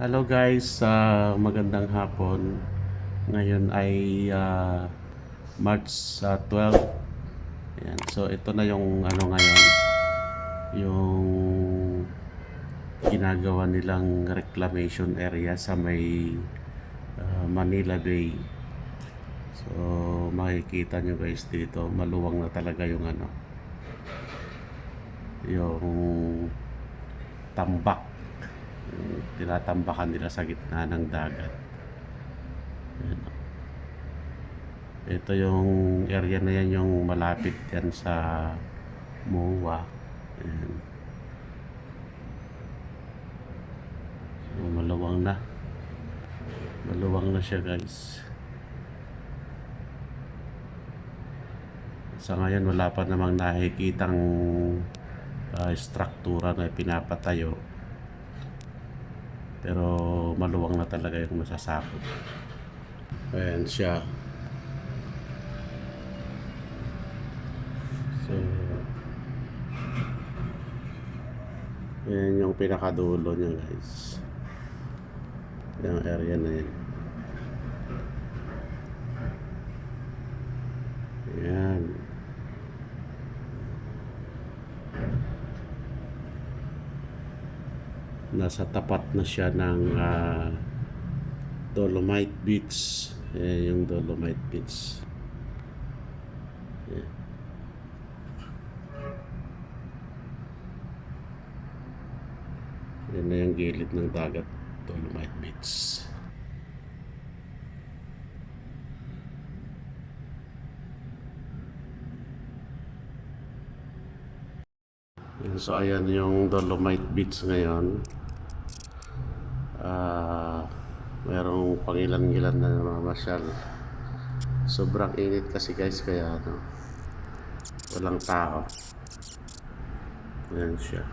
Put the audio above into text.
Hello guys, magandang hapon. Ngayon ay March 12. Ayan. So ito na yung ano ngayon, yung ginagawa nilang reclamation area sa may Manila Bay. So makikita nyo guys dito, maluwang na talaga yung ano, yung tambak. Yung tinatambakan nila sa gitna ng dagat. Ayan. Ito yung area na yan, yung malapit yan sa MOA. Ayan. So, maluwang na. Maluwang na siya guys. Sa ngayon wala pa namang nakikitang struktura na pinapatayo. Pero maluwang na talaga yung masasakop. Ayan siya. So, yan yung pinakadulo niya guys. Yung area na yan. Ayan. Nasa tapat na siya ng Dolomite Beach. Ayan yung Dolomite Beach. Ayan. Yan na yung gilid ng dagat, Dolomite Beach. Yan, so ayan yung Dolomite Beach ngayon. Merong pangilan-gilan na namamasyal. Sobrang init kasi guys, kaya ano, walang tao. Ayan siya.